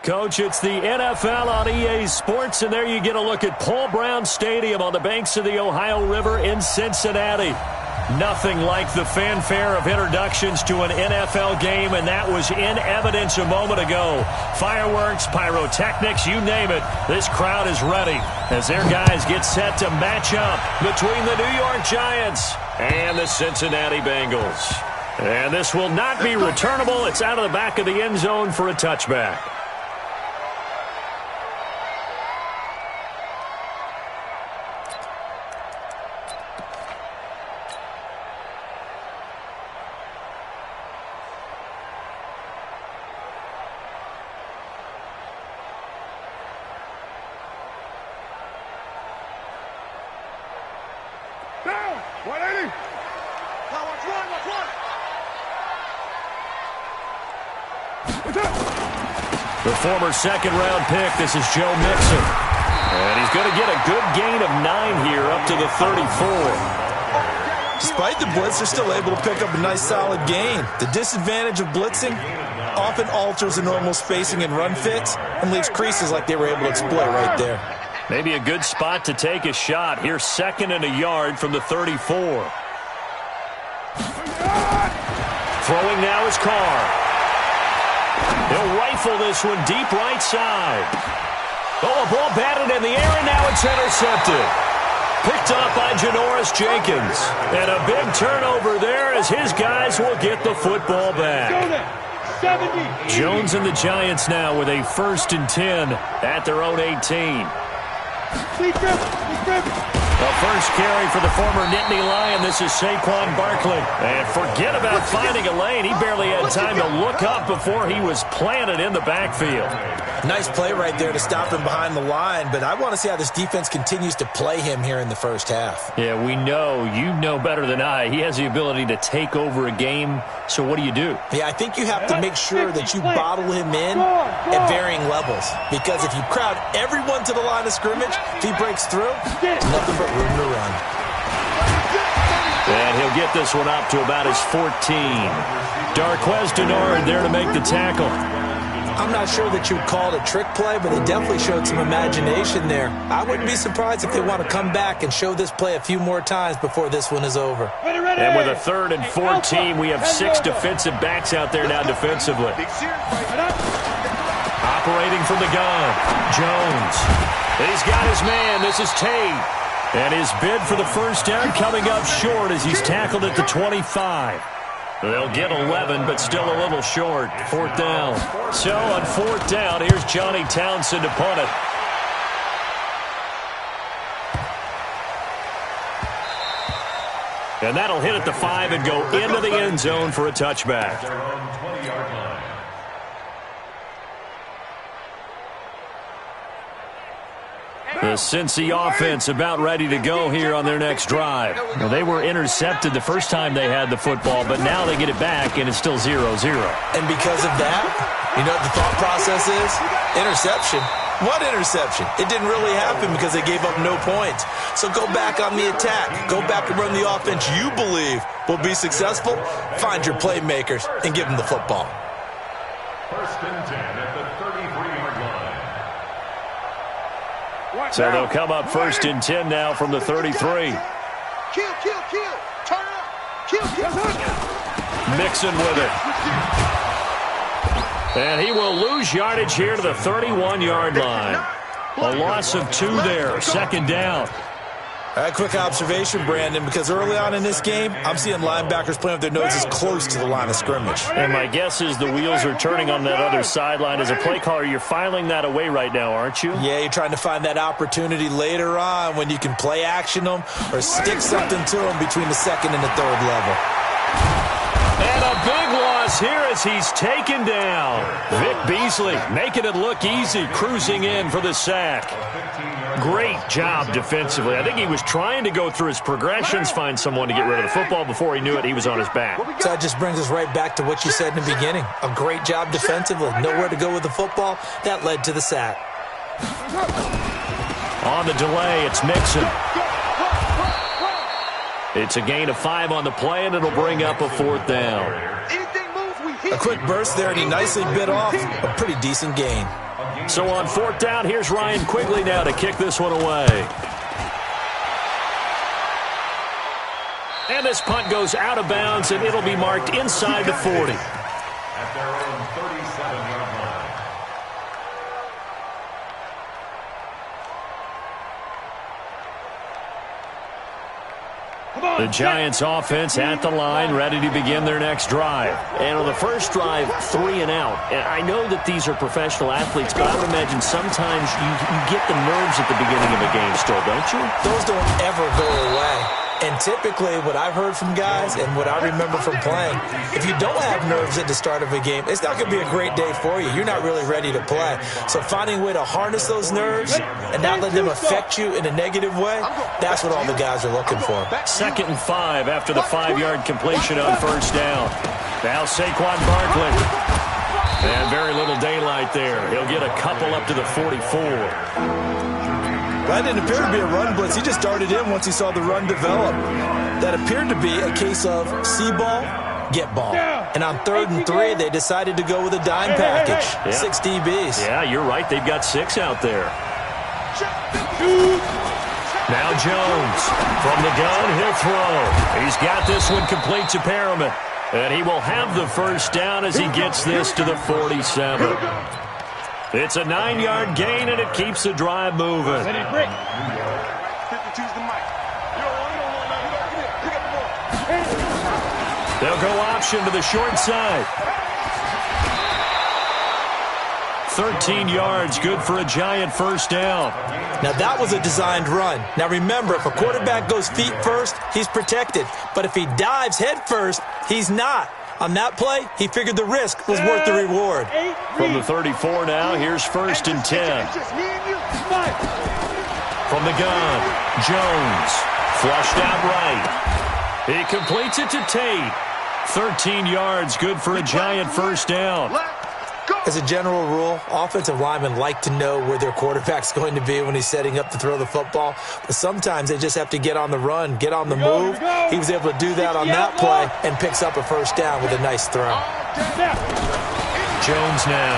Coach. It's the NFL on EA Sports, and there you get a look at Paul Brown Stadium on the banks of the Ohio River in Cincinnati. Nothing like the fanfare of introductions to an NFL game, and that was in evidence a moment ago. Fireworks, pyrotechnics, you name it. This crowd is ready as their guys get set to match up between the New York Giants and the Cincinnati Bengals. And this will not be returnable. It's out of the back of the end zone for a touchback. The former second-round pick, this is Joe Mixon. And he's going to get a good gain of 9 here up to the 34. Despite the blitz, they're still able to pick up a nice solid gain. The disadvantage of blitzing often alters the normal spacing and run fits and leaves creases like they were able to exploit right there. Maybe a good spot to take a shot. Here's 2nd and a yard from the 34. Throwing now is Carr. He'll rifle this one deep right side. Oh, a ball batted in the air, and now it's intercepted. Picked up by Janoris Jenkins. And a big turnover there as his guys will get the football back. Jones and the Giants now with a 1st and 10 at their own 18. The first carry for the former Nittany Lion. This is Saquon Barkley. And forget about finding a lane. He barely had time to look up before he was planted in the backfield. Nice play right there to stop him behind the line, but I want to see how this defense continues to play him here in the first half. Yeah, we know. You know better than I. He has the ability to take over a game, so what do you do? Yeah, I think you have to make sure that you bottle him in at varying levels, because if you crowd everyone to the line of scrimmage, if he breaks through, it's nothing but room to run. And he'll get this one up to about his 14. Darquez Denard there to make the tackle. I'm not sure that you would call it a trick play, but they definitely showed some imagination there. I wouldn't be surprised if they want to come back and show this play a few more times before this one is over. And with a 3rd and 14, we have 6 defensive backs out there now defensively. Operating from the gun, Jones. He's got his man. This is Tate. And his bid for the first down coming up short as he's tackled at the 25. They'll get 11, but still a little short. 4th down. So on 4th down, here's Johnny Townsend to punt it. And that'll hit at the 5 and go into the end zone for a touchback. The Cincy offense about ready to go here on their next drive. Well, they were intercepted the first time they had the football, but now they get it back, and it's still 0-0. And because of that, you know what the thought process is? Interception. What interception? It didn't really happen because they gave up no points. So go back on the attack. Go back and run the offense you believe will be successful. Find your playmakers and give them the football. 1st and 10 at the 33-yard line. So they'll come up 1st and 10 now from the 33. Kill. Turn up. Kill. Mixon with it. And he will lose yardage here to the 31-yard line. A loss of 2 there. 2nd down. A quick observation, Brandon, because early on in this game, I'm seeing linebackers playing with their noses close to the line of scrimmage. And my guess is the wheels are turning on that other sideline. As a play caller, you're filing that away right now, aren't you? Yeah, you're trying to find that opportunity later on when you can play action them or stick something to them between the 2nd and the 3rd level. And a big loss here as he's taken down. Vic Beasley making it look easy, cruising in for the sack. Great job defensively. I think he was trying to go through his progressions, find someone to get rid of the football. Before he knew it, he was on his back. So that just brings us right back to what you said in the beginning. A great job defensively. Nowhere to go with the football. That led to the sack. On the delay, it's Mixon. It's a gain of 5 on the play, and it'll bring up a 4th down. Anything moves, we hit. A quick burst there, and he nicely bit off a pretty decent gain. So on 4th down, here's Ryan Quigley now to kick this one away. And this punt goes out of bounds, and it'll be marked inside the 40. At their own 37-yard line. The Giants offense at the line, ready to begin their next drive. And on the first drive, 3 and out. And I know that these are professional athletes, but I would imagine sometimes you get the nerves at the beginning of a game still, don't you? Those don't ever go away. And typically, what I've heard from guys and what I remember from playing, if you don't have nerves at the start of a game, it's not going to be a great day for you. You're not really ready to play. So finding a way to harness those nerves and not let them affect you in a negative way, that's what all the guys are looking for. 2nd and 5 after the 5-yard completion on 1st down. Now Saquon Barkley. And very little daylight there. He'll get a couple up to the 44. That didn't appear to be a run blitz. He just darted in once he saw the run develop. That appeared to be a case of see ball, get ball. And on 3rd and 3, they decided to go with a dime package. Yeah. 6 DBs. Yeah, you're right. They've got 6 out there. Now Jones from the gun. He'll throw. He's got this one complete to Perriman. And he will have the first down as he gets this to the 47. It's a 9-yard gain, and it keeps the drive moving. They'll go option to the short side. 13 yards, good for a Giant first down. Now, that was a designed run. Now, remember, if a quarterback goes feet first, he's protected. But if he dives head first, he's not. On that play, he figured the risk was worth the reward. From the 34 now, here's 1st and 10. From the gun, Jones, flushed out right. He completes it to Tate. 13 yards, good for a Giant first down. As a general rule, offensive linemen like to know where their quarterback's going to be when he's setting up to throw the football. But sometimes they just have to get on the run, get on the move. He was able to do that on that play and picks up a first down with a nice throw. Jones now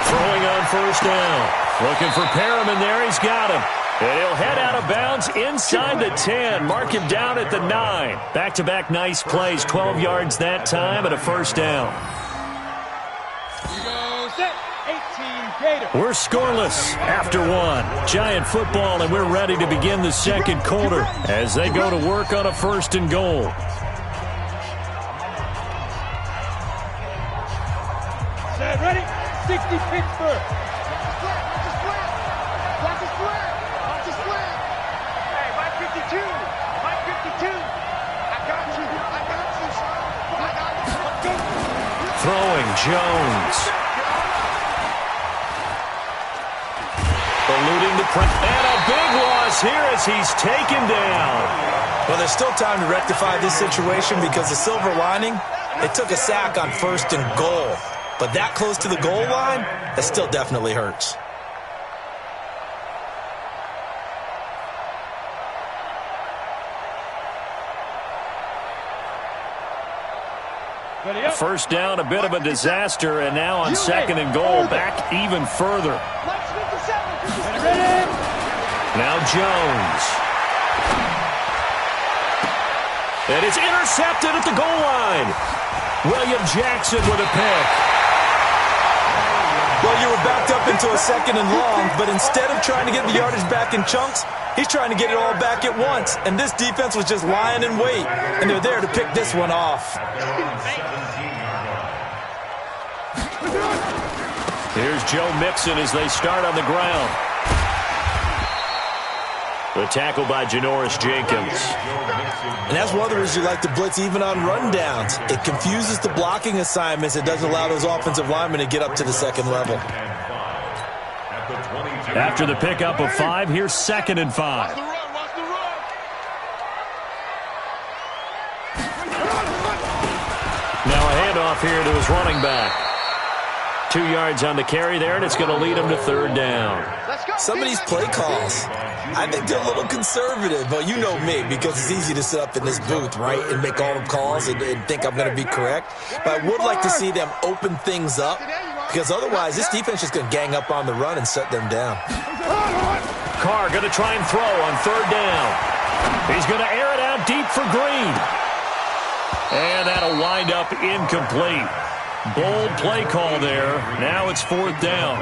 throwing on 1st down. Looking for Perriman there. He's got him. And he'll head out of bounds inside the 10. Mark him down at the 9. Back-to-back nice plays. 12 yards that time and a first down. We're scoreless after 1. Giant football, and we're ready to begin the 2nd quarter as they go to work on a 1st and goal. Set, ready? 60 Pittsburgh. Hey, Mike 52. Mike 52. I got you. Throwing Jones. Eluding the press. And a big loss here as he's taken down. Well, there's still time to rectify this situation because the silver lining, it took a sack on 1st and goal. But that close to the goal line, that still definitely hurts. First down, a bit of a disaster, and now on 2nd and goal, back even further. Now Jones. And it's intercepted at the goal line. William Jackson with a pick. Well, you were backed up into a 2nd and long, but instead of trying to get the yardage back in chunks, he's trying to get it all back at once. And this defense was just lying in wait, and they're there to pick this one off. Here's Joe Mixon as they start on the ground. The tackle by Janoris Jenkins. And that's one of the reasons you like to blitz even on rundowns. It confuses the blocking assignments. It doesn't allow those offensive linemen to get up to the 2nd level. After the pickup of 5, here's 2nd and 5. Now a handoff here to his running back. 2 yards on the carry there, and it's going to lead them to 3rd down. Some of these play calls, I think they're a little conservative, but you know me, because it's easy to sit up in this booth, right, and make all the calls and think I'm going to be correct. But I would like to see them open things up, because otherwise this defense is going to gang up on the run and shut them down. Carr going to try and throw on 3rd down. He's going to air it out deep for Green. And that'll wind up incomplete. Bold play call there. Now it's 4th down.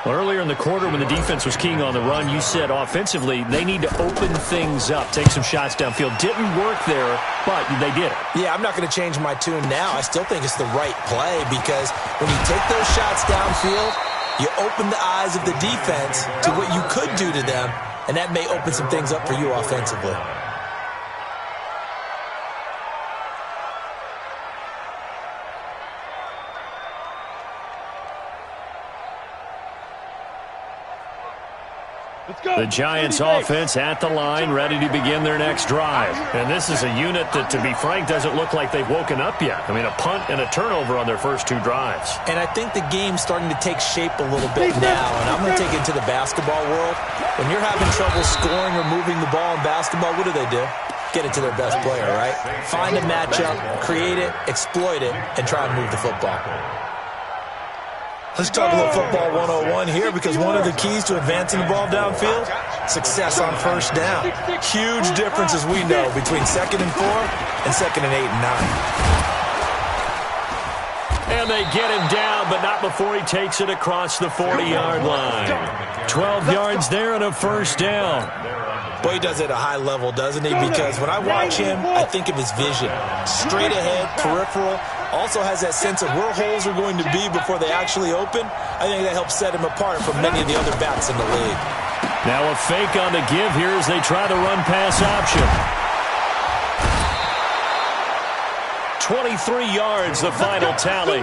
Well, earlier in the quarter when the defense was keying on the run, you said offensively they need to open things up, take some shots downfield. Didn't work there, but they did it. Yeah, I'm not going to change my tune now. I still think it's the right play because when you take those shots downfield, you open the eyes of the defense to what you could do to them, and that may open some things up for you offensively. The Giants offense at the line, ready to begin their next drive. And this is a unit that, to be frank, doesn't look like they've woken up yet. I mean, a punt and a turnover on their first 2 drives. And I think the game's starting to take shape a little bit now. And I'm going to take it to the basketball world. When you're having trouble scoring or moving the ball in basketball, what do? Get it to their best player, right? Find a matchup, create it, exploit it, and try and move the football. Let's talk a little football 101 here because one of the keys to advancing the ball downfield, success on 1st down. Huge difference, as we know, between 2nd and 4 and 2nd and 8 and 9. And they get him down, but not before he takes it across the 40-yard line. 12 yards there and a 1st down. Boy, he does it at a high level, doesn't he? Because when I watch him, I think of his vision. Straight ahead, peripheral. Also has that sense of where holes are going to be before they actually open. I think that helps set him apart from many of the other backs in the league. Now a fake on the give here as they try to run pass option. 23 yards, the final tally.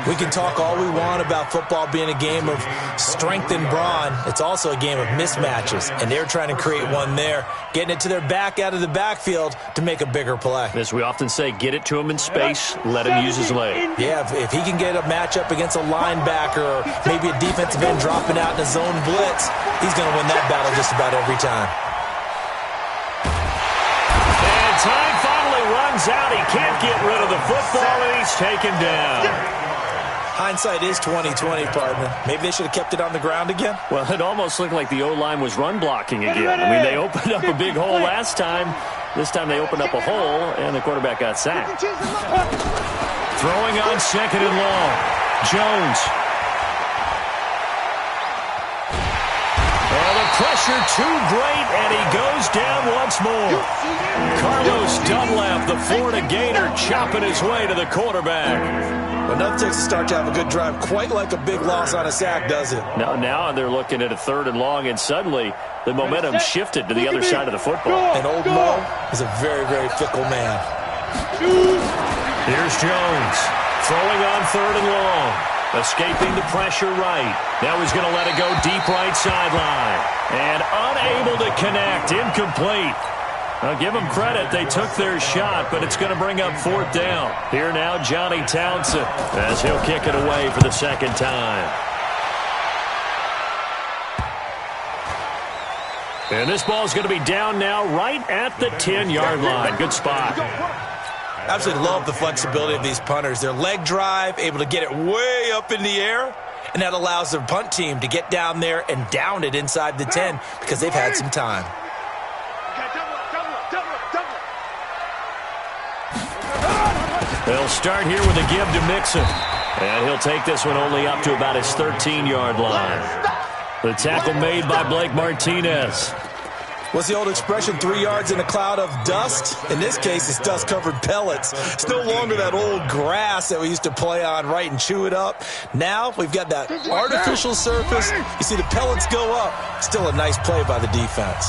We can talk all we want about football being a game of strength and brawn. It's also a game of mismatches, and they're trying to create one there, getting it to their back out of the backfield to make a bigger play. As we often say, get it to him in space, let him use his leg. Yeah, if he can get a matchup against a linebacker or maybe a defensive end dropping out in a zone blitz, he's going to win that battle just about every time. And time finally runs out. He can't get rid of the football, and he's taken down. Hindsight is 20/20, partner. Maybe they should have kept it on the ground again. Well, it almost looked like the O-line was run blocking again. I mean, they opened up a big hole last time. This time they opened up a hole, and the quarterback got sacked. Throwing on 2nd and long. Jones. Oh, the pressure too great, and he goes down once more. Carlos Dunlap, the Florida Gator, chopping his way to the quarterback. Well, nothing takes a start to have a good drive quite like a big loss on a sack, does it? Now they're looking at a 3rd and long, and suddenly the momentum shifted to the other side of the football. And old Mo is a very, very fickle man. Here's Jones throwing on 3rd and long. Escaping the pressure right. Now he's going to let it go deep right sideline. And unable to connect. Incomplete. I'll give them credit. They took their shot, but it's going to bring up 4th down. Here now, Johnny Townsend, as he'll kick it away for the 2nd time. And this ball is going to be down now right at the 10-yard line. Good spot. Absolutely love the flexibility of these punters. Their leg drive, able to get it way up in the air, and that allows their punt team to get down there and down it inside the 10 because they've had some time. They'll start here with a give to Mixon. And he'll take this one only up to about his 13-yard line. The tackle made by Blake Martinez. What's the old expression, 3 yards in a cloud of dust? In this case, it's dust-covered pellets. It's no longer that old grass that we used to play on, right, and chew it up. Now we've got that artificial surface. You see the pellets go up. Still a nice play by the defense.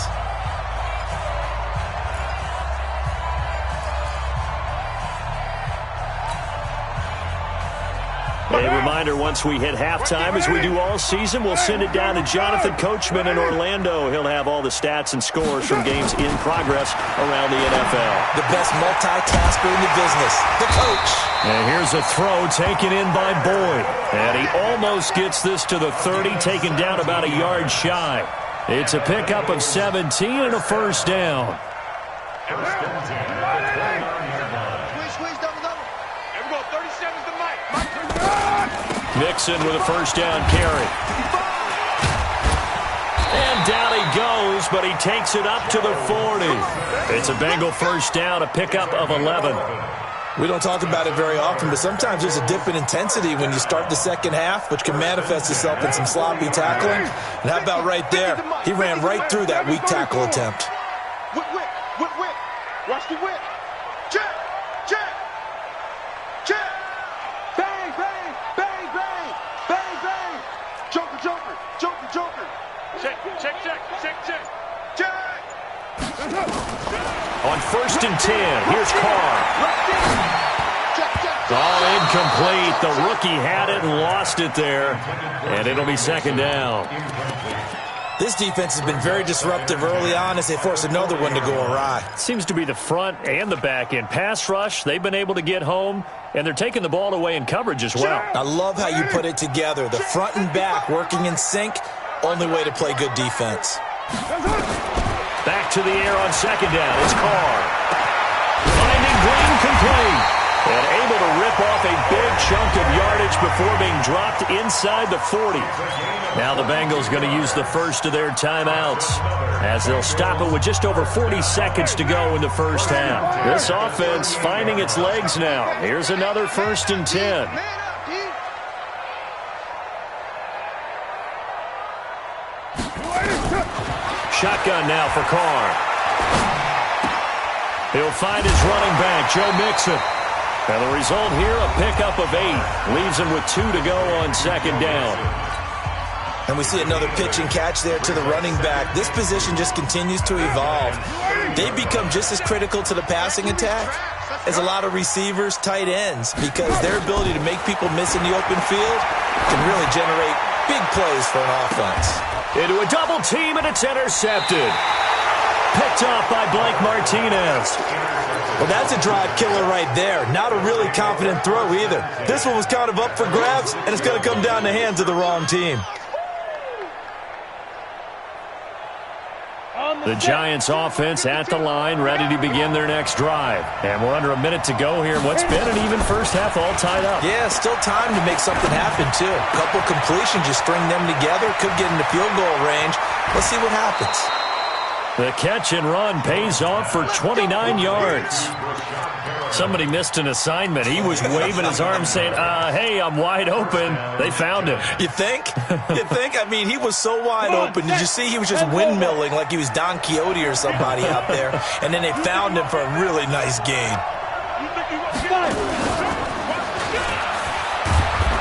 A reminder, once we hit halftime, as we do all season, we'll send it down to Jonathan Coachman in Orlando. He'll have all the stats and scores from games in progress around the NFL. The best multitasker in the business, the coach. And here's a throw taken in by Boyd. And he almost gets this to the 30, taken down about a yard shy. It's a pickup of 17 and a first down. Squeeze, double. Here we go, 37's the mic. Mixon with a first down carry. And down he goes, but he takes it up to the 40. It's a Bengal first down, a pickup of 11. We don't talk about it very often, but sometimes there's a dip in intensity when you start the second half, which can manifest itself in some sloppy tackling. And how about right there? He ran right through that weak tackle attempt. Whip. Watch the whip. Check. Bang. Joker. Check. On first and 10, here's Carr. All incomplete. The rookie had it and lost it there. And it'll be second down. This defense has been very disruptive early on as they force another one to go awry. Seems to be the front and the back end. Pass rush, they've been able to get home, and they're taking the ball away in coverage as well. I love how you put it together. The front and back working in sync, only way to play good defense. Back to the air on second down. It's Carr. Finding Green complete. And able to rip off a big chunk of yardage before being dropped inside the 40. Now the Bengals going to use the first of their timeouts as they'll stop it with just over 40 seconds to go in the first half. This offense finding its legs now. Here's another first and 10. Shotgun now for Carr. He'll find his running back, Joe Mixon. And the result here, a pickup of 8. Leaves him with 2 to go on second down. And we see another pitch and catch there to the running back. This position just continues to evolve. They become just as critical to the passing attack as a lot of receivers, tight ends, because their ability to make people miss in the open field can really generate big plays for an offense. Into a double team, and it's intercepted. Picked off by Blake Martinez. Well, that's a drive killer right there. Not a really confident throw either. This one was kind of up for grabs, and it's going to come down the hands of the wrong team. The Giants offense at the line, ready to begin their next drive. And we're under a minute to go here in what's been an even first half, all tied up. Yeah, still time to make something happen, too. A couple completions, you string them together, could get into field goal range. Let's see what happens. The catch and run pays off for 29 yards. Somebody missed an assignment. He was waving his arms saying, hey, I'm wide open. They found him. You think? You think? I mean, he was so wide open. Did you see he was just windmilling like he was Don Quixote or somebody out there? And then they found him for a really nice gain.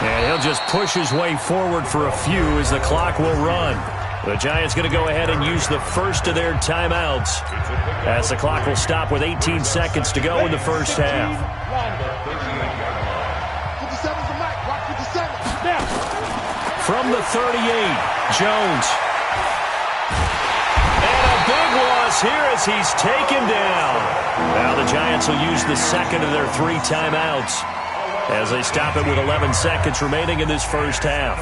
And he'll just push his way forward for a few as the clock will run. The Giants going to go ahead and use the first of their timeouts as the clock will stop with 18 seconds to go in the first half. 57's the mic. Watch 57. From the 38, Jones. And a big loss here as he's taken down. Now the Giants will use the second of their 3 timeouts as they stop it with 11 seconds remaining in this first half.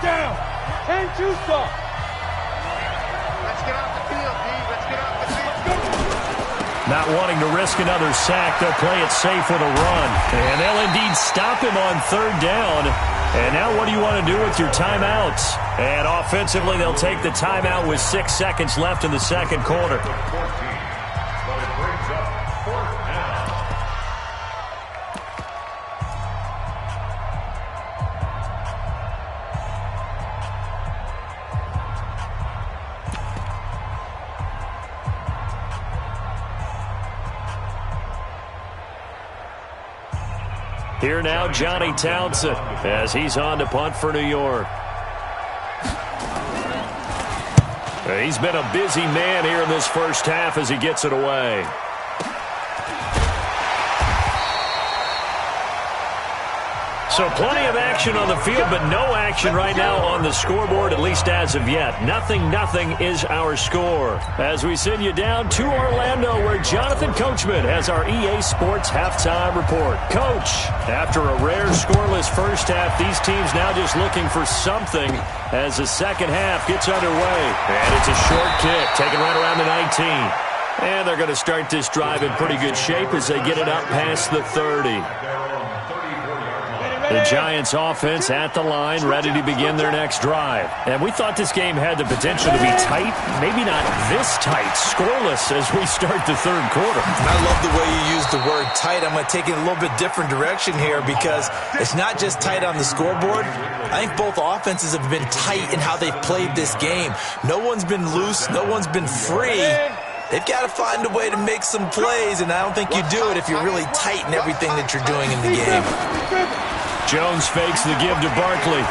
Down. 10-2 stop. Let's get off the field, D. Let's get off the field. Not wanting to risk another sack, they'll play it safe with a run. And they'll indeed stop him on third down. And now what do you want to do with your timeouts? And offensively, they'll take the timeout with 6 seconds left in the second quarter. Here now, Johnny Townsend, as he's on to punt for New York. He's been a busy man here in this first half as he gets it away. So plenty of action on the field, but no action right now on the scoreboard, at least as of yet. 0-0 is our score. As we send you down to Orlando, where Jonathan Coachman has our EA Sports halftime report. Coach, after a rare scoreless first half, these teams now just looking for something as the second half gets underway. And it's a short kick, taken right around the 19. And they're going to start this drive in pretty good shape as they get it up past the 30. The Giants offense at the line, ready to begin their next drive. And we thought this game had the potential to be tight, maybe not this tight, scoreless as we start the third quarter. I love the way you use the word tight. I'm going to take it a little bit different direction here because it's not just tight on the scoreboard. I think both offenses have been tight in how they've played this game. No one's been loose. No one's been free. They've got to find a way to make some plays, and I don't think you do it if you're really tight in everything that you're doing in the game. Jones fakes the give to Barkley.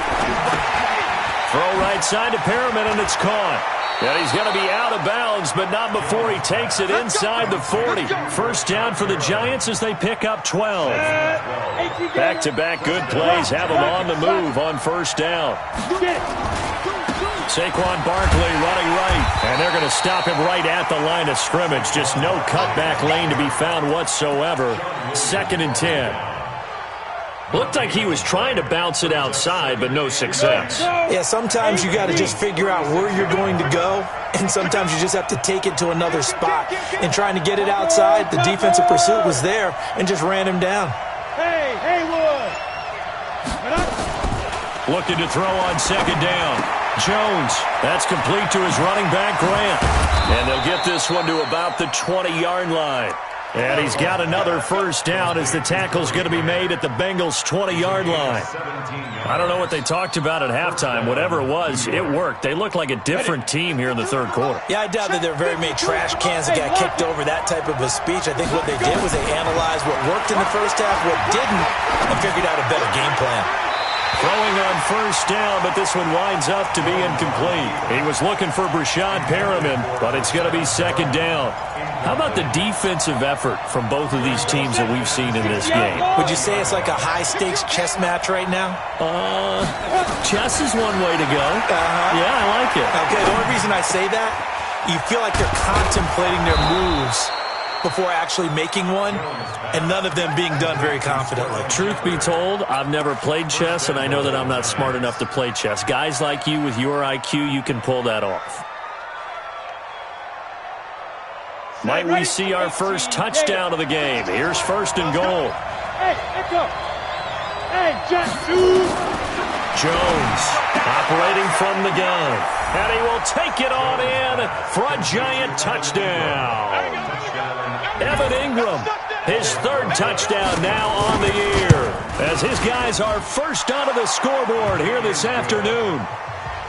Throw right side to Perriman, and it's caught. And he's going to be out of bounds, but not before he takes it inside the 40. First down for the Giants as they pick up 12. Back-to-back good plays have them on the move on first down. Saquon Barkley running right, and they're going to stop him right at the line of scrimmage. Just no cutback lane to be found whatsoever. 2nd and 10. Looked like he was trying to bounce it outside, but no success. Yeah, sometimes you got to just figure out where you're going to go, and sometimes you just have to take it to another spot. And trying to get it outside, the defensive pursuit was there and just ran him down. Hey, Haywood! Looking to throw on 2nd down. Jones, that's complete to his running back, Grant. And they'll get this one to about the 20-yard line. And he's got another first down as the tackle's going to be made at the Bengals' 20-yard line. I don't know what they talked about at halftime. Whatever it was, it worked. They looked like a different team here in the third quarter. Yeah, I doubt that there are very many trash cans that got kicked over that type of a speech. I think what they did was they analyzed what worked in the first half, what didn't, and figured out a better game plan. Throwing on first down, but this one winds up to be incomplete. He was looking for Brashad Perriman, but it's going to be 2nd down. How about the defensive effort from both of these teams that we've seen in this game? Would you say it's like a high-stakes chess match right now? Chess is one way to go. Yeah, I like it. Okay, the only reason I say that, you feel like they're contemplating their moves before actually making one, and none of them being done very confidently. Truth be told, I've never played chess, and I know that I'm not smart enough to play chess. Guys like you with your IQ, you can pull that off. Might we see our first touchdown of the game? Here's 1st and goal. Hey, let's go. Hey, Jones operating from the gun. And he will take it on in for a giant touchdown. Evan Ingram, his 3rd touchdown now on the year, as his guys are first onto the scoreboard here this afternoon.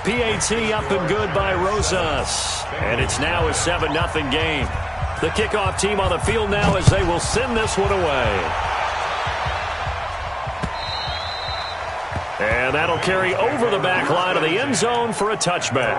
PAT up and good by Rosas. And it's now a 7-0 game. The kickoff team on the field now as they will send this one away. And that'll carry over the back line of the end zone for a touchback.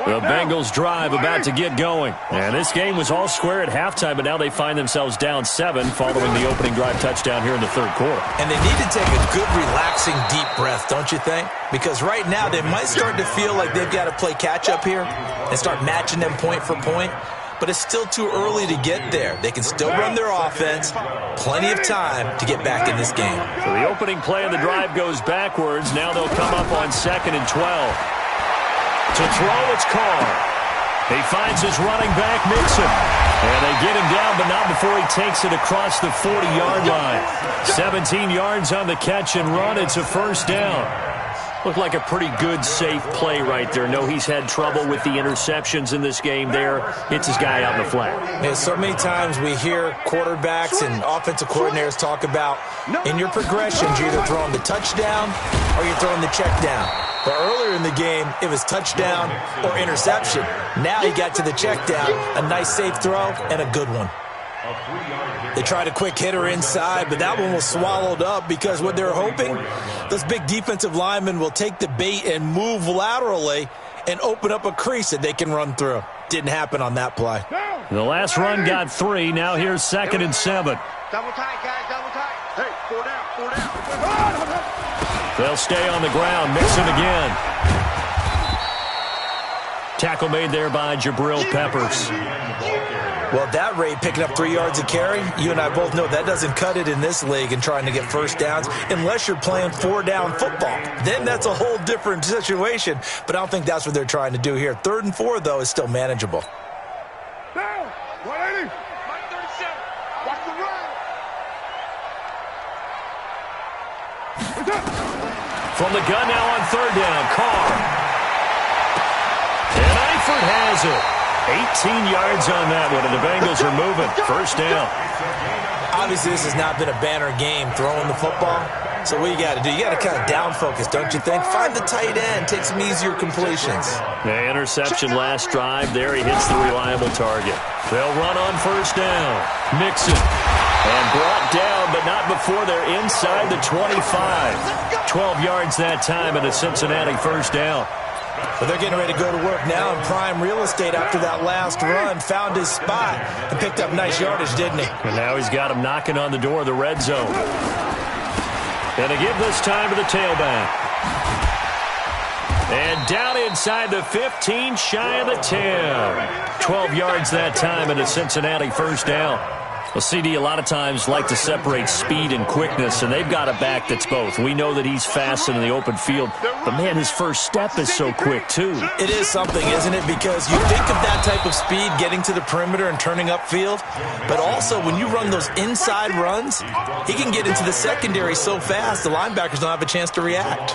The Bengals drive about to get going. And this game was all square at halftime, but now they find themselves down 7 following the opening drive touchdown here in the third quarter. And they need to take a good, relaxing, deep breath, don't you think? Because right now they might start to feel like they've got to play catch-up here and start matching them point for point. But it's still too early to get there. They can still run their offense. Plenty of time to get back in this game. So the opening play of the drive goes backwards. Now they'll come up on 2nd and 12. To throw, it's Carr. He finds his running back, Mixon. And they get him down, but not before he takes it across the 40-yard line. 17 yards on the catch and run. It's a first down. Looked like a pretty good, safe play right there. No, he's had trouble with the interceptions in this game there. Hits his guy out in the flat. Man, so many times we hear quarterbacks and offensive coordinators talk about in your progressions, you're either throwing the touchdown or you're throwing the check down. But earlier in the game, it was touchdown or interception. Now he got to the check down, a nice safe throw, and a good one. They tried a quick hitter inside, but that one was swallowed up because what they're hoping, those big defensive linemen will take the bait and move laterally and open up a crease that they can run through. Didn't happen on that play. The last run got 3. Now here's 2nd and 7. Double tight, guys, double tight. Hey, 4 down, 4 down. They'll stay on the ground. Mixon again. Tackle made there by Jabril Peppers. Well, at that rate, picking up 3 yards a carry, you and I both know that doesn't cut it in this league and trying to get first downs unless you're playing 4-down football. Then that's a whole different situation, but I don't think that's what they're trying to do here. 3rd and 4, though, is still manageable. Down, 180. Mike 37. Watch the run. From the gun now on 3rd down, Carr. And Eifert has it. 18 yards on that one, and the Bengals are moving. First down. Obviously, this has not been a banner game throwing the football. So what you got to do, you got to kind of down focus, don't you think? Find the tight end, take some easier completions. The interception last drive. There he hits the reliable target. They'll run on first down. Mixon. And brought down, but not before they're inside the 25. 12 yards that time, and a Cincinnati first down. But they're getting ready to go to work now in prime real estate after that last run. Found his spot and picked up nice yardage, didn't he? And now he's got him knocking on the door of the red zone. And to give this time to the tailback. And down inside the 15, shy of the 10. 12 yards that time, and a Cincinnati first down. Well, CD, a lot of times like to separate speed and quickness, and they've got a back that's both. We know that he's fast in the open field, but, man, his first step is so quick, too. It is something, isn't it? Because you think of that type of speed getting to the perimeter and turning upfield, but also when you run those inside runs, he can get into the secondary so fast the linebackers don't have a chance to react.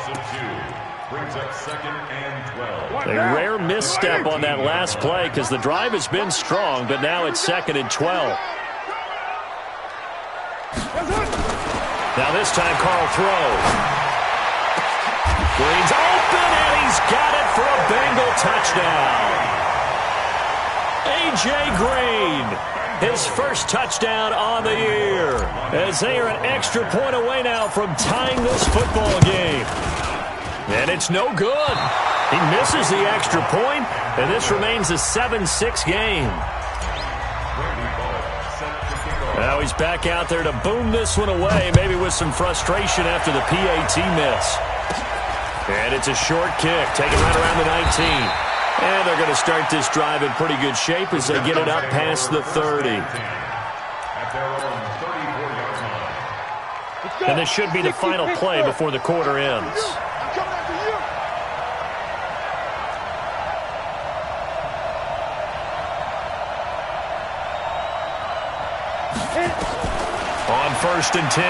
A rare misstep on that last play because the drive has been strong, but now it's 2nd and 12. Now this time Carl throws. Green's open, and he's got it for a Bengal touchdown. A.J. Green, his first touchdown on the year, as they are an extra point away now from tying this football game. And it's no good. He misses the extra point, and this remains a 7-6 game. Now he's back out there to boom this one away, maybe with some frustration after the PAT miss. And it's a short kick, taken right around the 19. And they're going to start this drive in pretty good shape as they get it up past the 30. And this should be the final play before the quarter ends. On 1st and 10,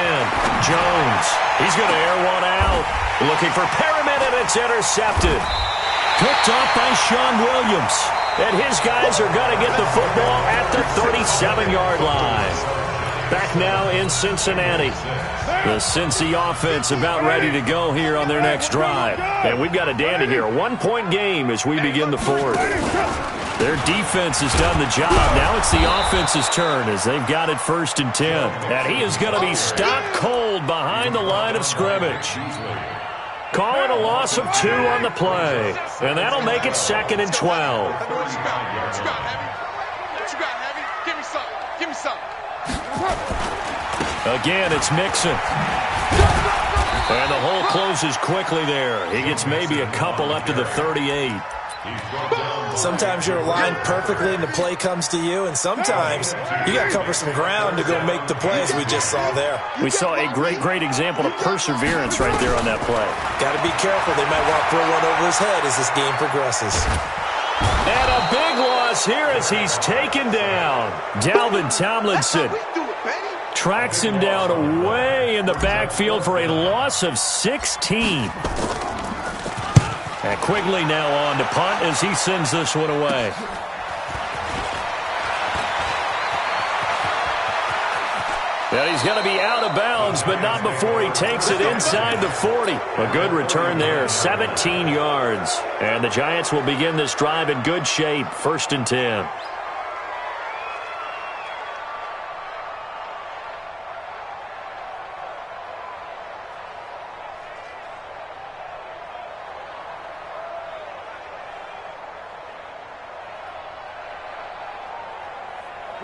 Jones. He's going to air one out. Looking for Perriman, and it's intercepted. Picked off by Sean Williams. And his guys are going to get the football at the 37-yard line. Back now in Cincinnati. The Cincy offense about ready to go here on their next drive. And we've got a dandy here. A 1-point game as we begin the 4th. Their defense has done the job. Now it's the offense's turn as they've got it 1st and 10. And he is going to be stopped cold behind the line of scrimmage. Calling a loss of 2 on the play. And that'll make it 2nd and 12. Again, it's Mixon. And the hole closes quickly there. He gets maybe a couple up to the 38. Sometimes you're aligned perfectly and the play comes to you, and sometimes you got to cover some ground to go make the play, as we just saw there. We saw a great example of perseverance right there on that play. Got to be careful. They might want to throw one over his head as this game progresses. And a big loss here as he's taken down. Dalvin Tomlinson tracks him down way in the backfield for a loss of 16. And Quigley now on to punt as he sends this one away. And he's going to be out of bounds, but not before he takes it inside the 40. A good return there, 17 yards. And the Giants will begin this drive in good shape, 1st and 10.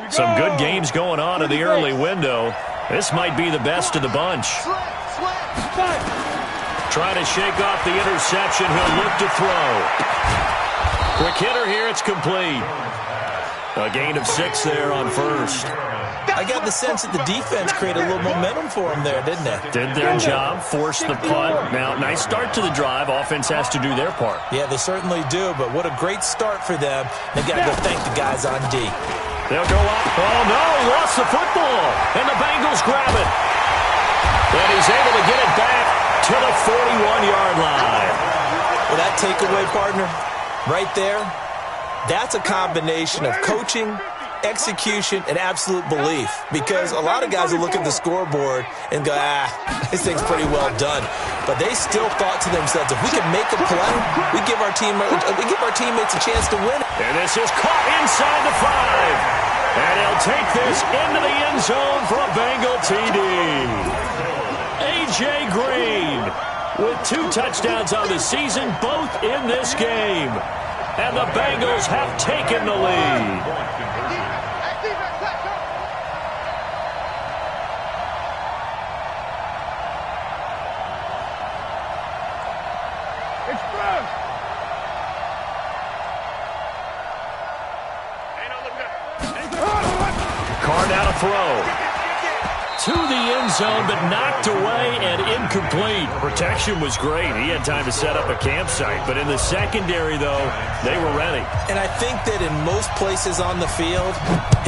Some good games going on in the early window. This might be the best of the bunch. Trying to shake off the interception. He'll look to throw. Quick hitter here. It's complete. A gain of 6 there on first. I got the sense that the defense created a little momentum for them there, didn't they? Did their job, forced the punt. Now, nice start to the drive. Offense has to do their part. Yeah, they certainly do, but what a great start for them. They've got to go thank the guys on D. They'll go up. Oh, no, lost the football. And the Bengals grab it. And he's able to get it back to the 41-yard line. Well, that takeaway, partner, right there, that's a combination of coaching, execution, and absolute belief. Because a lot of guys will look at the scoreboard and go, this thing's pretty well done. But they still thought to themselves, if we can make a play, we give our teammates a chance to win. And this is caught inside the 5. And he'll take this into the end zone for a Bengal TD. A.J. Green with 2 touchdowns on the season, both in this game. And the Bengals have taken the lead. Carr now to throw. To the end zone, but knocked away and incomplete. Protection was great. He had time to set up a campsite. But in the secondary, though, they were ready. And I think that in most places on the field,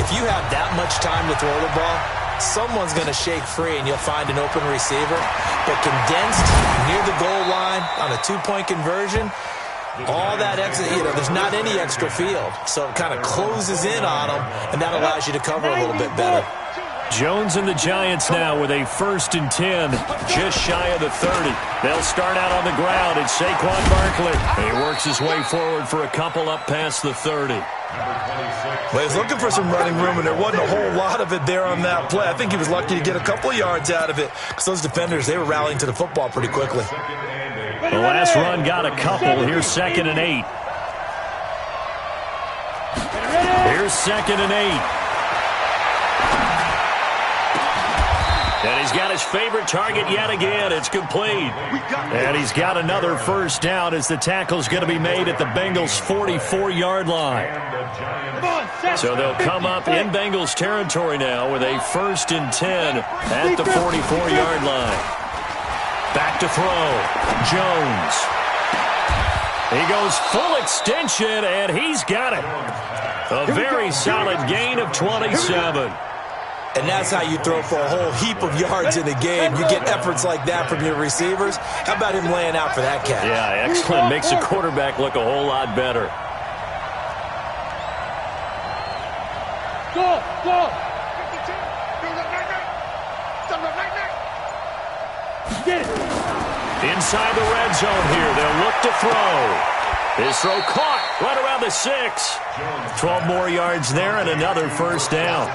if you have that much time to throw the ball, someone's going to shake free and you'll find an open receiver. But condensed near the goal line on a 2-point conversion, all that extra, there's not any extra field. So it kind of closes in on them, and that allows you to cover a little bit better. Jones and the Giants now with a 1st and 10, just shy of the 30. They'll start out on the ground. It's Saquon Barkley. He works his way forward for a couple up past the 30. Well, he was looking for some running room, and there wasn't a whole lot of it there on that play. I think he was lucky to get a couple of yards out of it because those defenders, they were rallying to the football pretty quickly. The last run got a couple. Here's 2nd and 8. Here's 2nd and 8. And he's got his favorite target yet again. It's complete. And he's got another first down as the tackle's going to be made at the Bengals' 44-yard line. So they'll come up in Bengals territory now with a 1st and 10 at the 44-yard line. Back to throw. Jones. He goes full extension, and he's got it. A very solid gain of 27. And that's how you throw for a whole heap of yards in a game. You get efforts like that from your receivers. How about him laying out for that catch? Yeah, excellent. Makes the quarterback look a whole lot better. Go, go. Get it. Inside the red zone here. They'll look to throw. His throw caught right around the 6. 12 more yards there and another first down.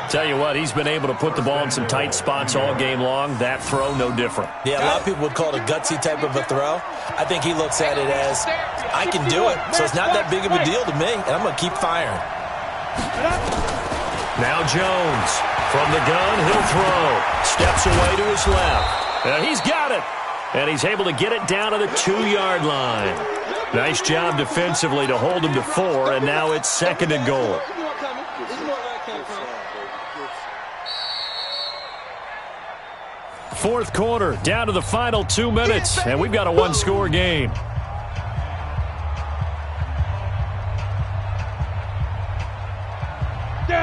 Tell you what, he's been able to put the ball in some tight spots all game long. That throw, no different. Yeah, a lot of people would call it a gutsy type of a throw. I think he looks at it as, I can do it, so it's not that big of a deal to me, and I'm going to keep firing. Now Jones. From the gun, he'll throw. Steps away to his left. And he's got it. And he's able to get it down to the 2-yard line. Nice job defensively to hold him to 4, and now it's 2nd and goal. Fourth quarter, down to the final 2 minutes, and we've got a 1-score game.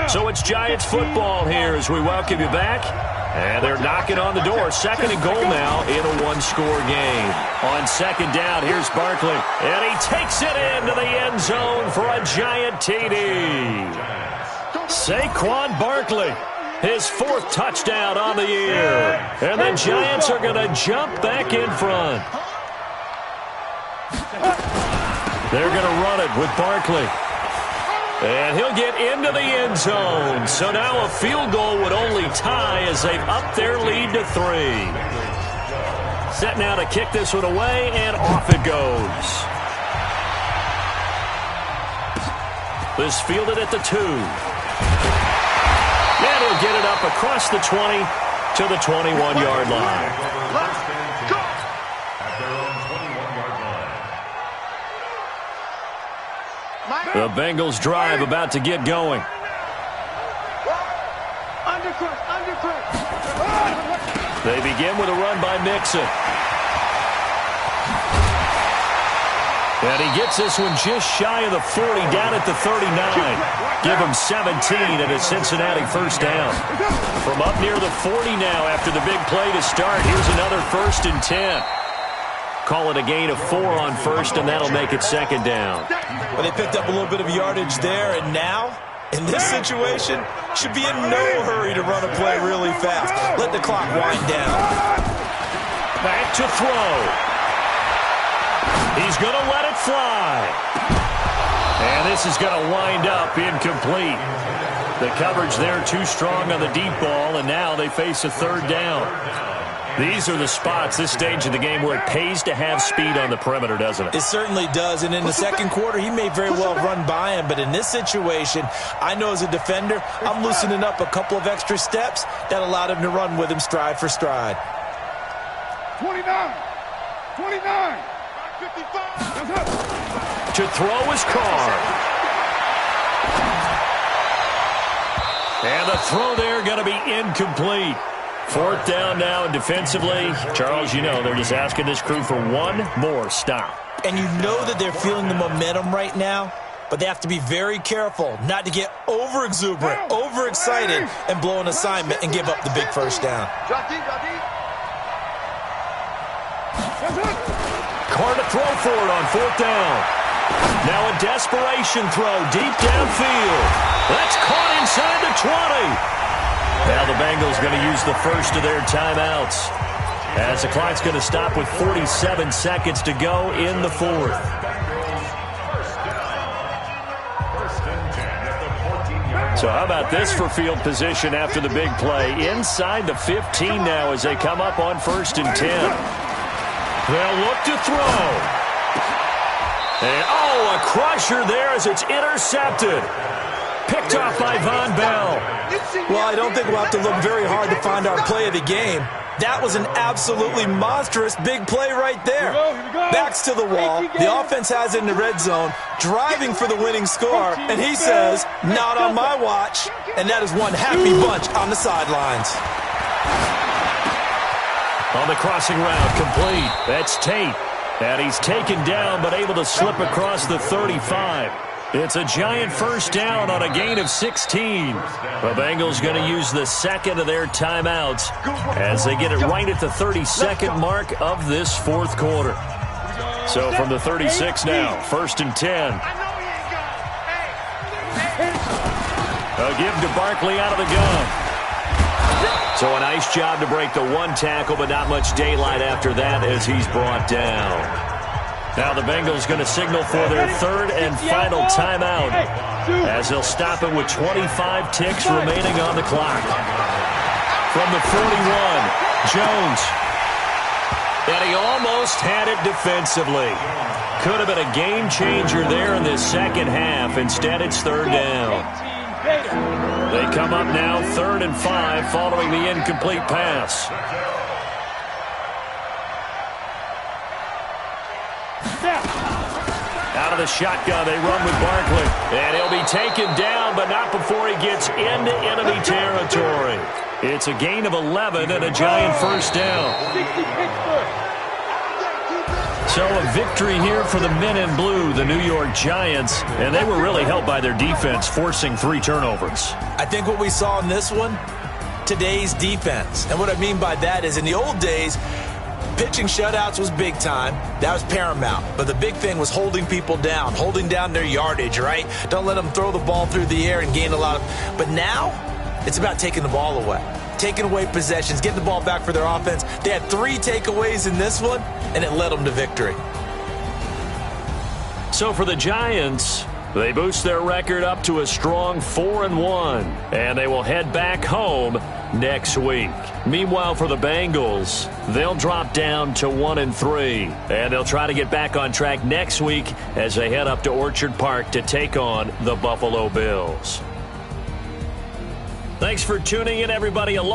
So it's Giants football here as we welcome you back. And they're knocking on the door. 2nd and goal now in a 1-score game. On 2nd down, here's Barkley. And he takes it into the end zone for a Giant TD. Saquon Barkley. His 4th touchdown on the year. And the Giants are going to jump back in front. They're going to run it with Barkley. And he'll get into the end zone. So now a field goal would only tie as they've upped their lead to 3. Set now to kick this one away, and off it goes. This fielded at the 2. across the 20 to the 21-yard line. First and 10 at their own 21-yard line. The Bengals drive about to get going. They begin with a run by Mixon. And he gets this one just shy of the 40, down at the 39. Give him 17 and a Cincinnati first down. From up near the 40 now after the big play to start. Here's another 1st and 10. Call it a gain of 4 on first, and that'll make it 2nd down. Well, they picked up a little bit of yardage there, and now, in this situation, should be in no hurry to run a play really fast. Let the clock wind down. Back to throw. He's going to let it fly. And this is going to wind up incomplete. The coverage there too strong on the deep ball, and now they face a 3rd down. These are the spots, this stage of the game, where it pays to have speed on the perimeter, doesn't it? It certainly does, and in the second quarter, he may very well run by him, but in this situation, I know as a defender, I'm loosening up a couple of extra steps that allowed him to run with him stride for stride. 29. 29. 55. To throw is Carr. And the throw there going to be incomplete. 4th down now, and defensively, Charles, you know, they're just asking this crew for one more stop. And you know that they're feeling the momentum right now, but they have to be very careful not to get over-exuberant, overexcited, and blow an assignment and give up the big first down. Carr to throw for it on 4th down. Now a desperation throw deep downfield. That's caught inside the 20. Now the Bengals going to use the first of their timeouts, as the clock's going to stop with 47 seconds to go in the 4th. So how about this for field position after the big play? Inside the 15 now as they come up on 1st and 10. They'll look to throw. And, a crusher there as it's intercepted. Picked off by Von Bell. Well, I don't think we'll have to look very hard to find our play of the game. That was an absolutely monstrous big play right there. Backs to the wall. The offense has it in the red zone, driving for the winning score, and he says, not on my watch. And that is one happy bunch on the sidelines. On the crossing route, complete. That's Tate. And he's taken down, but able to slip across the 35. It's a giant first down on a gain of 16. The Bengals going to use the second of their timeouts as they get it right at the 32nd mark of this 4th quarter. So from the 36 now, 1st and 10. A give to Barkley out of the gun. So a nice job to break the 1 tackle, but not much daylight after that as he's brought down. Now the Bengals going to signal for their 3rd and final timeout as they'll stop it with 25 ticks remaining on the clock. From the 41, Jones. And he almost had it defensively. Could have been a game changer there in this second half. Instead, it's 3rd down. They come up now 3rd and 5 following the incomplete pass. Out of the shotgun, they run with Barkley. And he'll be taken down, but not before he gets into enemy territory. It's a gain of 11 and a giant first down. So a victory here for the men in blue, the New York Giants. And they were really helped by their defense, forcing 3 turnovers. I think what we saw in this one, today's defense. And what I mean by that is in the old days, pitching shutouts was big time. That was paramount. But the big thing was holding people down, holding down their yardage, right? Don't let them throw the ball through the air and gain a lot of... But now, it's about taking the ball away. Taking away possessions, getting the ball back for their offense. They had 3 takeaways in this one, and it led them to victory. So for the Giants, they boost their record up to a strong 4-1, and they will head back home next week. Meanwhile, for the Bengals, they'll drop down to 1-3, and they'll try to get back on track next week as they head up to Orchard Park to take on the Buffalo Bills. Thanks. Thanks for tuning in, everybody. Along